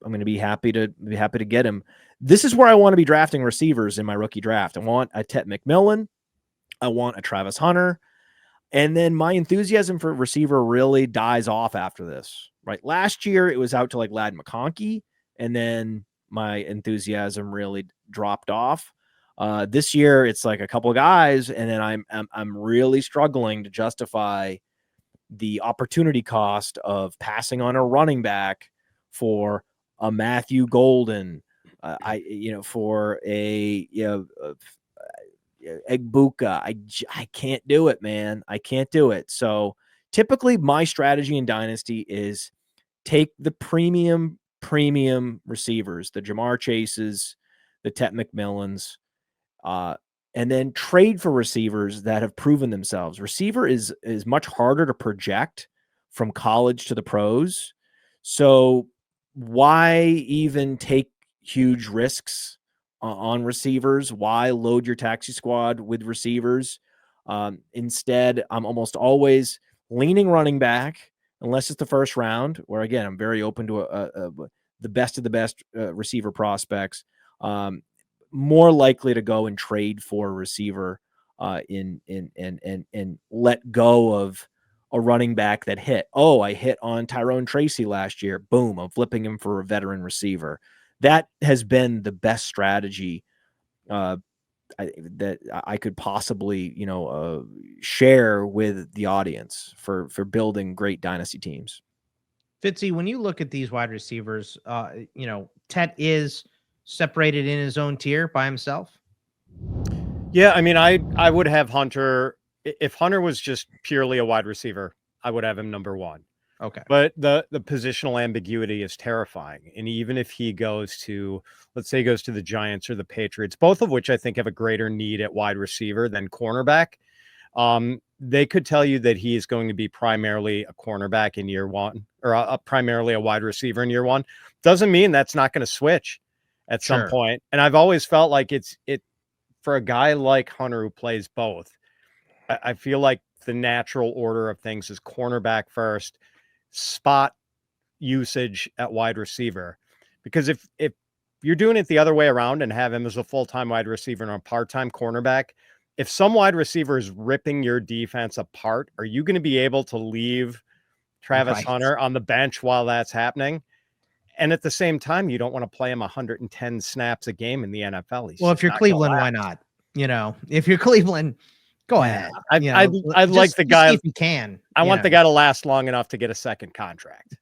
going to be happy to get him. This is where I want to be drafting receivers in my rookie draft. I want a Tet McMillian. I want a Travis Hunter. And then my enthusiasm for receiver really dies off after this, right? Last year it was out to like Ladd McConkey, and then my enthusiasm really dropped off. This year it's like a couple of guys, and then I'm really struggling to justify the opportunity cost of passing on a running back for a Matthew Golden, for a Egbuka. I can't do it, man. I can't do it. So typically my strategy in Dynasty is take the premium receivers, the Jamar Chases, the Tet McMillians, and then trade for receivers that have proven themselves. Receiver is much harder to project from college to the pros. So why even take huge risks on receivers? Why load your taxi squad with receivers? Instead, I'm almost always leaning running back, unless it's the first round, where again, I'm very open to the best of the best receiver prospects. more likely to go and trade for a receiver and let go of a running back that hit. Oh, I hit on Tyrone Tracy last year. Boom, I'm flipping him for a veteran receiver. That has been the best strategy that I could possibly, share with the audience for building great dynasty teams. Fitzy, when you look at these wide receivers, Tet is separated in his own tier by himself. Yeah, I mean, I would have Hunter. If Hunter was just purely a wide receiver, I would have him number one. Okay. But the positional ambiguity is terrifying. And even if he goes to, let's say he goes to the Giants or the Patriots, both of which I think have a greater need at wide receiver than cornerback, they could tell you that he is going to be primarily a cornerback in year one, or primarily a wide receiver in year one. Doesn't mean that's not going to switch at some point. And I've always felt like it for a guy like Hunter who plays both, I feel like the natural order of things is cornerback first, spot usage at wide receiver. Because if you're doing it the other way around and have him as a full-time wide receiver and a part-time cornerback, if some wide receiver is ripping your defense apart, are you going to be able to leave Travis Hunter on the bench while that's happening? And at the same time, you don't want to play him 110 snaps a game in the NFL. Well, if you're Cleveland, why not? If you're Cleveland, go ahead. I'd like the guy if you can. I want the guy to last long enough to get a second contract.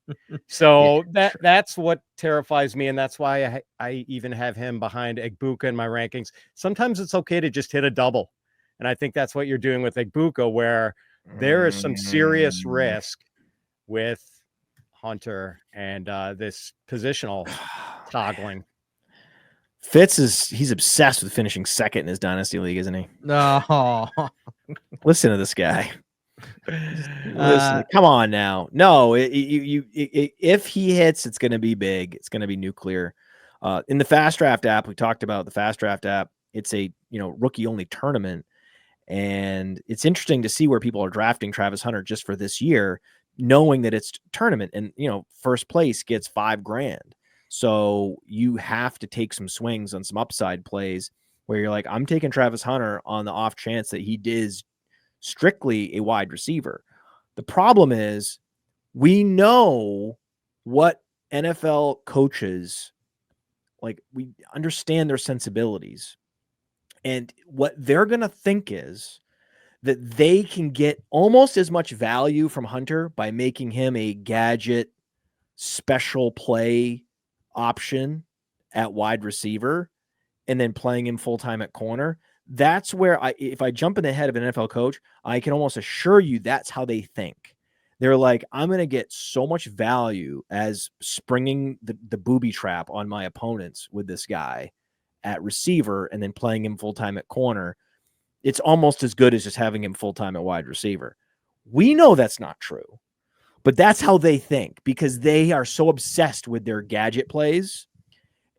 So that's what terrifies me, and that's why I even have him behind Egbuka in my rankings. Sometimes it's okay to just hit a double, and I think that's what you're doing with Egbuka, where there is some serious risk with Hunter and this positional toggling. He's obsessed with finishing second in his dynasty league, isn't he? No. Listen to this guy. Listen, come on now. No, if he hits, it's going to be big. It's going to be nuclear. In the Fast Draft app, we talked about the Fast Draft app. It's a rookie only tournament, and it's interesting to see where people are drafting Travis Hunter just for this year, knowing that it's tournament and first place gets $5,000. So you have to take some swings on some upside plays where you're like, I'm taking Travis Hunter on the off chance that he is strictly a wide receiver. The problem is we know what NFL coaches, like, we understand their sensibilities, and what they're going to think is that they can get almost as much value from Hunter by making him a gadget special play option at wide receiver and then playing him full-time at corner. That's where if I jump in the head of an NFL coach, I can almost assure you that's how they think. They're like, I'm going to get so much value as springing the booby trap on my opponents with this guy at receiver and then playing him full-time at corner. It's almost as good as just having him full-time at wide receiver. We know that's not true, but that's how they think because they are so obsessed with their gadget plays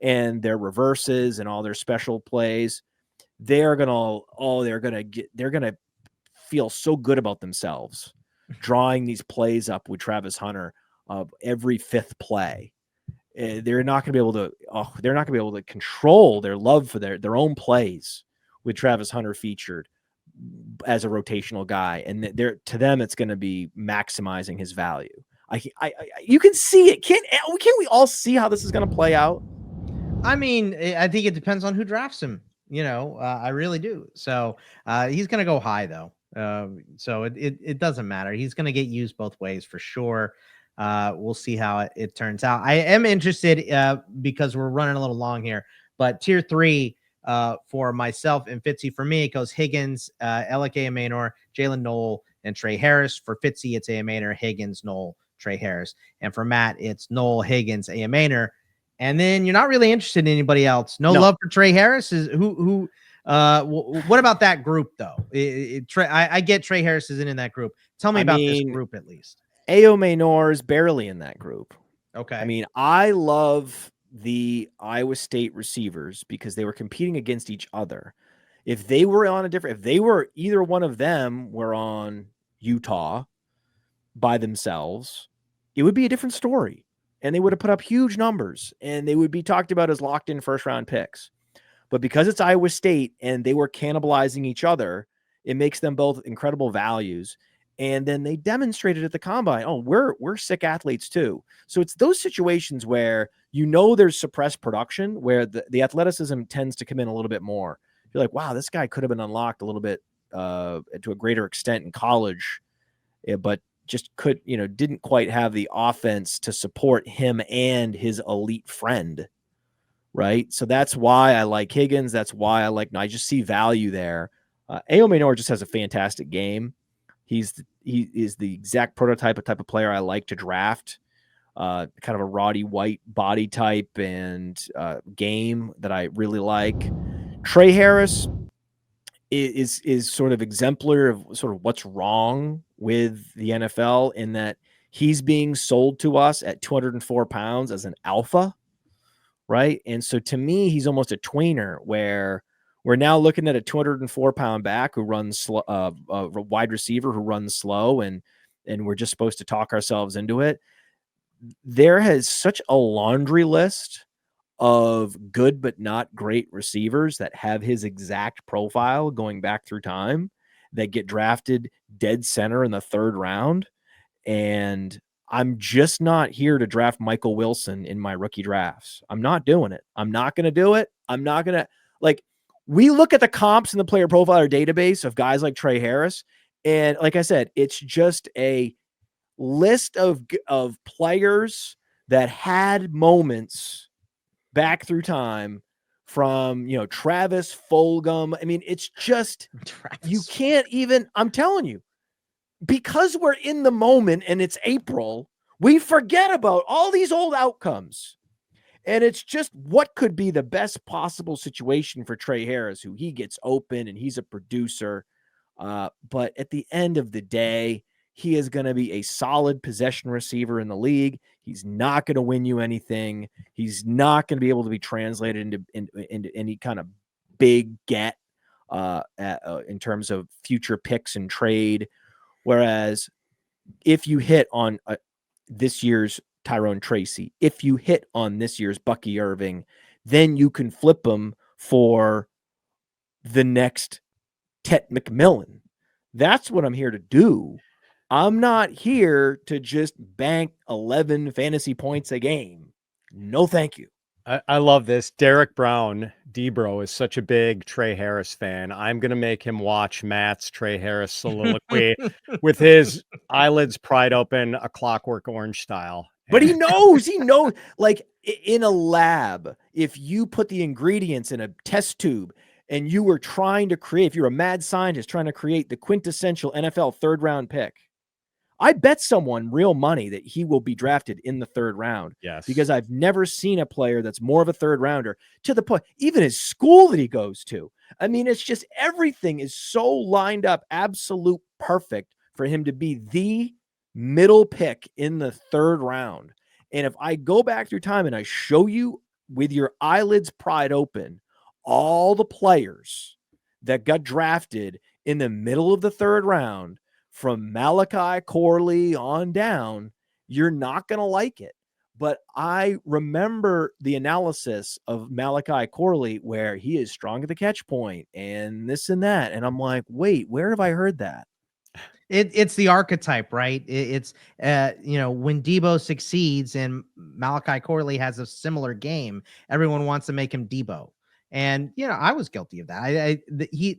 and their reverses and all their special plays. They're going to feel so good about themselves drawing these plays up with Travis Hunter of every fifth play. They're not going to be able to control their love for their own plays with Travis Hunter featured as a rotational guy. And to them, it's going to be maximizing his value. You can see it. Can't we all see how this is going to play out? I mean, I think it depends on who drafts him. I really do. So he's going to go high though. So it doesn't matter. He's going to get used both ways for sure. We'll see how it turns out. I am interested because we're running a little long here, but tier 3 for myself and Fitzy, for me, it goes Higgins, Alec Manor, Jalen Knoll, and Tre Harris. For Fitzy, it's Manor, Higgins, Knoll, Tre Harris. And for Matt, it's Knoll, Higgins, Manor. And then you're not really interested in anybody else. No love for Tre Harris. What about that group though? I get Tre Harris isn't in that group. Tell me about this group at least. Manor is barely in that group. Okay. I mean, I love the Iowa State receivers because they were competing against each other. If they were either one of them were on Utah by themselves, it would be a different story. And they would have put up huge numbers and they would be talked about as locked in first round picks. but because it's Iowa State and they were cannibalizing each other, it makes them both incredible values. And then they demonstrated at the combine, oh, we're sick athletes too. So it's those situations where there's suppressed production, where the athleticism tends to come in a little bit more. You're like, wow, this guy could have been unlocked a little bit to a greater extent in college, but just didn't quite have the offense to support him and his elite friend. Right. So that's why I like Higgins. That's why I just see value there. A.O. Maynor just has a fantastic game. He is the exact prototype of type of player I like to draft. Kind of a Roddy White body type and game that I really like. Tre Harris is sort of exemplar of sort of what's wrong with the NFL, in that he's being sold to us at 204 pounds as an alpha, right? And so to me, he's almost a tweener, where we're now looking at a 204-pound back who runs slow, a wide receiver who runs slow, and we're just supposed to talk ourselves into it. There has such a laundry list of good but not great receivers that have his exact profile going back through time, that get drafted dead center in the 3rd round. And I'm just not here to draft Michael Wilson in my rookie drafts. I'm not doing it. I'm not going to do it. I'm not going to, we look at the comps in the player profiler database of guys like Tre Harris. And like I said, it's just a list of players that had moments back through time, from, Travis Fulgham. I mean, it's just, you can't even, I'm telling you, because we're in the moment and it's April, we forget about all these old outcomes. And it's just what could be the best possible situation for Tre Harris, who he gets open and he's a producer. But at the end of the day, he is going to be a solid possession receiver in the league. He's not going to win you anything. He's not going to be able to be translated into any kind of big get in terms of future picks and trade. Whereas if you hit on this year's Tyrone Tracy, if you hit on this year's Bucky Irving, then you can flip them for the next Tet McMillian. That's what I'm here to do. I'm not here to just bank 11 fantasy points a game. No, thank you. I love this. Derek Brown, Debro, is such a big Tre Harris fan. I'm going to make him watch Matt's Tre Harris soliloquy with his eyelids pried open, a Clockwork Orange style. But he knows, like in a lab, if you put the ingredients in a test tube and you were trying to create, if you're a mad scientist trying to create the quintessential NFL 3rd round pick, I bet someone real money that he will be drafted in the 3rd round. Yes. Because I've never seen a player that's more of a 3rd rounder, to the point, even his school that he goes to. I mean, it's just, everything is so lined up, absolute perfect for him to be the middle pick in the 3rd round. And if I go back through time and I show you with your eyelids pried open, all the players that got drafted in the middle of the 3rd round, from Malachi Corley on down, you're not going to like it. But I remember the analysis of Malachi Corley, where he is strong at the catch point and this and that. And I'm like, wait, where have I heard that? It's the archetype, right? It's when Debo succeeds and Malachi Corley has a similar game, everyone wants to make him Debo. And, I was guilty of that.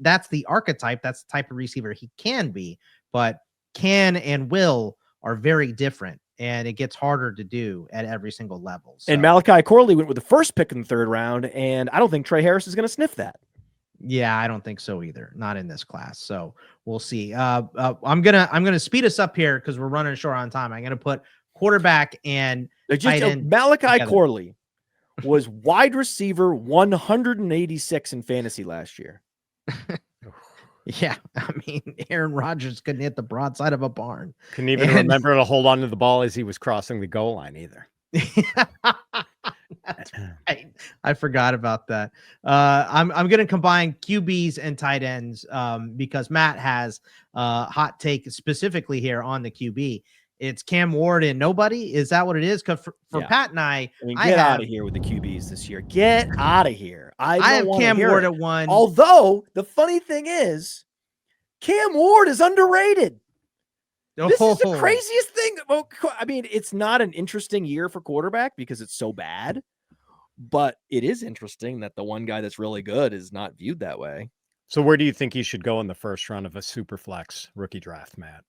That's the archetype. That's the type of receiver he can be, but can and will are very different. And it gets harder to do at every single level. So. And Malachi Corley went with the 1st pick in the 3rd round. And I don't think Tre Harris is going to sniff that. Yeah, I don't think so either. Not in this class. So we'll see. I'm gonna speed us up here because we're running short on time. I'm gonna put quarterback and tight end Malachi together. Corley was wide receiver 186 in fantasy last year. Yeah, I mean, Aaron Rodgers couldn't hit the broadside of a barn. Couldn't even remember to hold on to the ball as he was crossing the goal line either. That's right. I forgot about that. I'm going to combine QBs and tight ends because Matt has hot take specifically here on the QB. it's Cam Ward and nobody. Is that what it is? Because for Pat and I mean, get out of here with the QBs this year. Get out of here. I have Cam Ward at 1. Although the funny thing is, Cam Ward is underrated. This is the craziest thing. Well, I mean, it's not an interesting year for quarterback because it's so bad, but it is interesting that the one guy that's really good is not viewed that way. So where do you think he should go in the first round of a super flex rookie draft, Matt?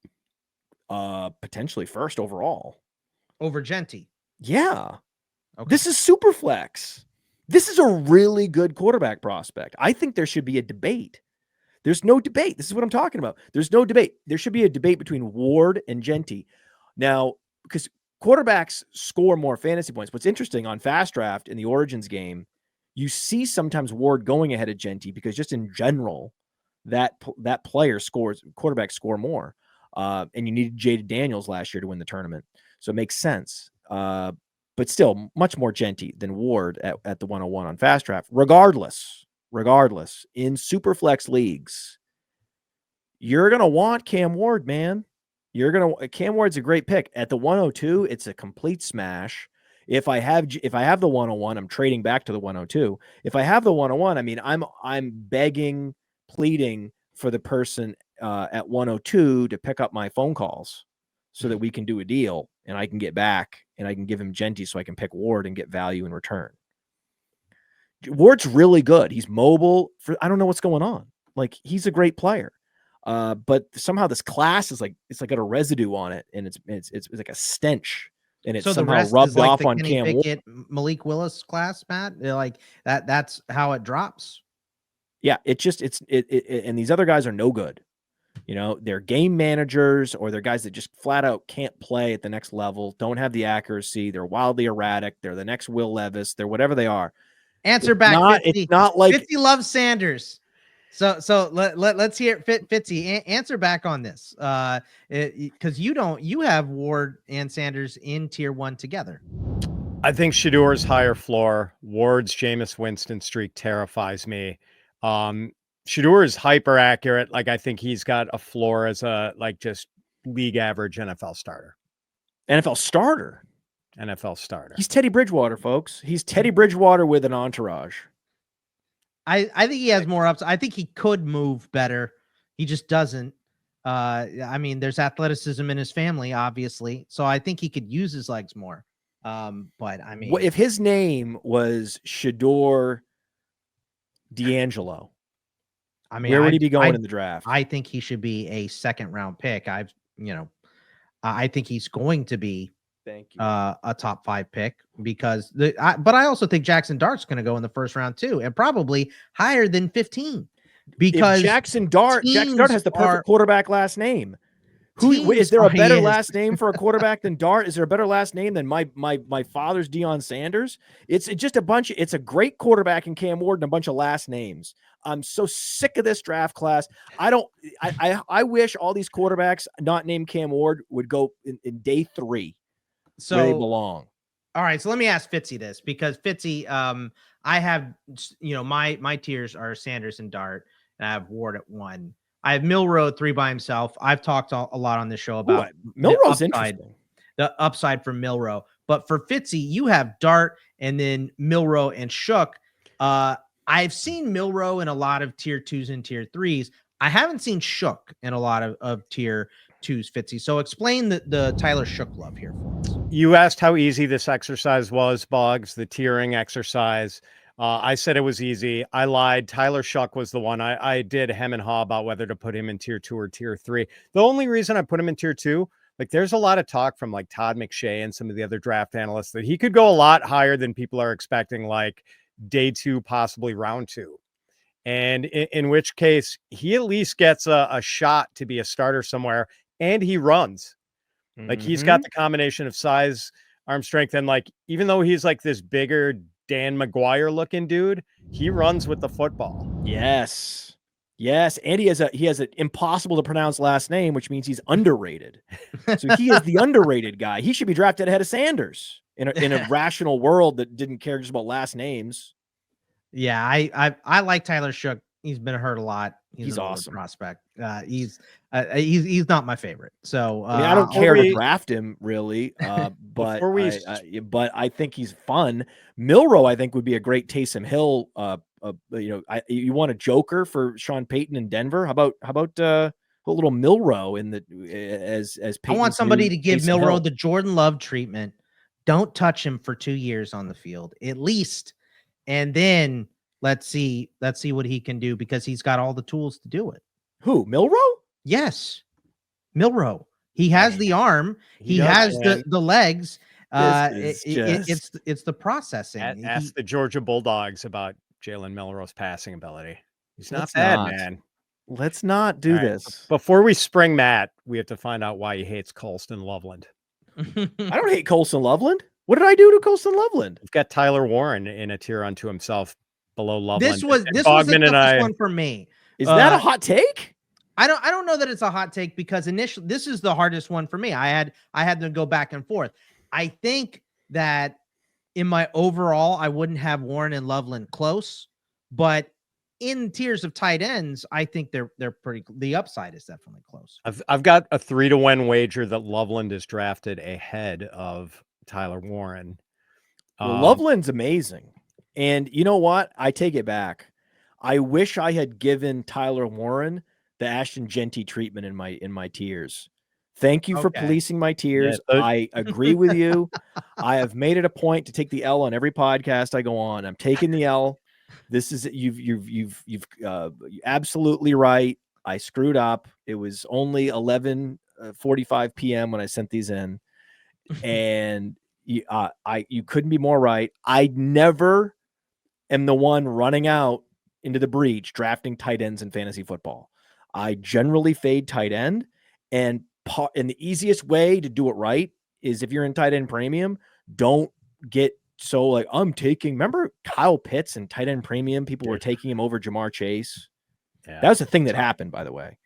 Potentially first overall. Over Jeanty. Yeah. Okay. This is super flex. This is a really good quarterback prospect. I think there should be a debate. There's no debate. This is what I'm talking about. There's no debate. There should be a debate between Ward and Jeanty. Now, because quarterbacks score more fantasy points. What's interesting on Fast Draft in the Origins game, you see sometimes Ward going ahead of Jeanty because just in general, that quarterbacks score more. And you needed Jaden Daniels last year to win the tournament. So it makes sense. But still, much more Jeanty than Ward at the 101 on Fast Draft. Regardless, in Superflex leagues, you're going to want Cam Ward, man. Cam Ward's a great pick. At the 102, it's a complete smash. If I have the 101, I'm trading back to the 102. If I have the 101, I mean, I'm begging, pleading for the person at 102 to pick up my phone calls so that we can do a deal and I can get back and I can give him Jeanty so I can pick Ward and get value in return. Ward's really good. He's mobile. I don't know what's going on. Like, he's a great player. But somehow this class is it's got a residue on it, and it's like a stench, and it's somehow rubbed off on Cam Ward. Malik Willis class, Matt. Like that's how it drops. Yeah, and these other guys are no good. You know, they're game managers or they're guys that just flat out can't play at the next level, don't have the accuracy, they're wildly erratic, they're the next Will Levis, they're whatever they are. Answer back. It's not like 50 loves Sanders. So let's hear Fitzy answer back on this. Because you have Ward and Sanders in tier 1 together. I think Shedeur's higher floor. Ward's Jameis Winston streak terrifies me. Shedeur is hyper accurate. Like, I think he's got a floor as a just league average NFL starter. NFL starter. He's Teddy Bridgewater, folks. He's Teddy Bridgewater with an entourage. I think he has more upside. I think he could move better. He just doesn't. I mean, there's athleticism in his family, obviously. So I think he could use his legs more. But I mean, if his name was Shedeur D'Angelo, I mean, where would he be going in the draft? I think he should be a second round pick. I think he's going to be a top 5 pick because but I also think Jackson Dart's going to go in the first round too, and probably higher than 15 because Jackson Dart has the perfect quarterback last name. Is there a better last name for a quarterback than Dart? Is there a better last name than my father's Deion Sanders? It's just it's a great quarterback in Cam Ward and a bunch of last names. I'm so sick of this draft class. I wish all these quarterbacks not named Cam Ward would go in day 3 where they belong. All right. So let me ask Fitzy this, because Fitzy, I have, my tiers are Sanders and Dart, and I have Ward at 1. I have Milroe at 3 by himself. I've talked a lot on this show about Milroe's interesting. The upside for Milroe. But for Fitzy, you have Dart and then Milroe and Shough. I've seen Milroe in a lot of tier 2s and tier 3s. I haven't seen Shough in a lot of tier 2s, Fitzy. So explain the Tyler Shough love here for us. You asked how easy this exercise was, Boggs, the tiering exercise. I said it was easy. I lied. Tyler Shough was the one. I did hem and haw about whether to put him in tier 2 or tier 3. The only reason I put him in tier 2, there's a lot of talk from Todd McShay and some of the other draft analysts that he could go a lot higher than people are expecting, day 2, possibly round 2. And in which case he at least gets a shot to be a starter somewhere, and he runs. He's got the combination of size, arm strength, and even though he's this bigger Dan McGuire looking dude, he runs with the football. Yes. And he has an impossible to pronounce last name, which means he's underrated. So he is the underrated guy. He should be drafted ahead of Sanders in a rational world that didn't care just about last names. Yeah, I like Tyler Shough He's been hurt a lot. He's an older awesome. prospect. He's not my favorite. So I mean, I don't care to draft him really, but I think he's fun. Milroe, I think, would be a great Taysom Hill. You want a joker for Sean Payton in Denver? How about a little Milroe in the as Payton's I want somebody to give Taysom Milroe Hill. the Jordan Love treatment. Don't touch him for 2 years on the field, at least, and then let's see what he can do, because he's got all the tools to do it. Who, Milroe? Yes, Milroe. He has the arm. He has the legs. It's the processing. Ask the Georgia Bulldogs about Jalen Milroe's passing ability. He's not bad, man. Let's not do this. Before we spring Matt, we have to find out why he hates Colston Loveland. I don't hate Colston Loveland. What did I do to Colston Loveland? We've got Tyler Warren in a tier unto himself below Loveland. This was the toughest one for me. Is that a hot take? I don't know that it's a hot take, because initially this is the hardest one for me. I had to go back and forth. I think that in my overall, I wouldn't have Warren and Loveland close, but in tiers of tight ends, I think they're pretty. The upside is definitely close. I've got a 3-1 wager that Loveland is drafted ahead of Tyler Warren. Well, Loveland's amazing, and you know what? I take it back. I wish I had given Tyler Warren the Ashton Jeanty treatment in my tiers. Thank you for policing my tiers. Yeah, I agree with you. I have made it a point to take the L on every podcast I go on. I'm taking the L. This is you've absolutely right. I screwed up. It was only 11:45 p.m. when I sent these in, and you couldn't be more right. I never am the one running out into the breach drafting tight ends in fantasy football. I generally fade tight end, and the easiest way to do it right is if you're in tight end premium, don't get so like I'm taking. Remember Kyle Pitts and tight end premium? People were taking him over Jamar Chase. Yeah, that was a thing that happened, by the way.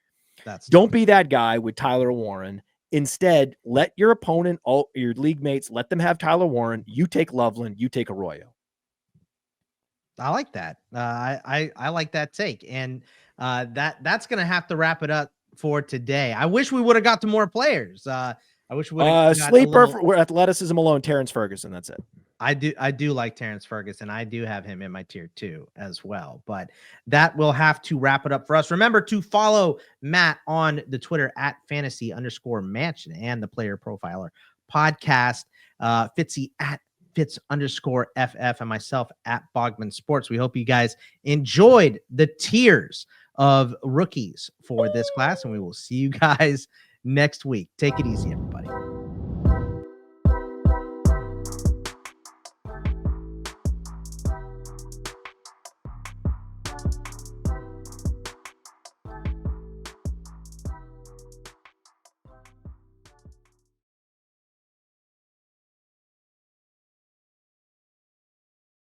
Don't be that guy with Tyler Warren. Instead, let your opponent, all your league mates, let them have Tyler Warren. You take Loveland. You take Arroyo. I like that. I like that take, and that's gonna have to wrap it up for today. I wish we would have got to more players. I wish we would have sleeper for athleticism alone. Terrence Ferguson. That's it. I do like Terrence Ferguson. I do have him in my tier 2 as well, but that will have to wrap it up for us. Remember to follow Matt on the Twitter at @fantasy_mansion and the Player Profiler podcast, Fitzy at Fitz_FF, and myself at Bogman Sports. We hope you guys enjoyed the tiers of rookies for this class, and we will see you guys next week. Take it easy, everybody.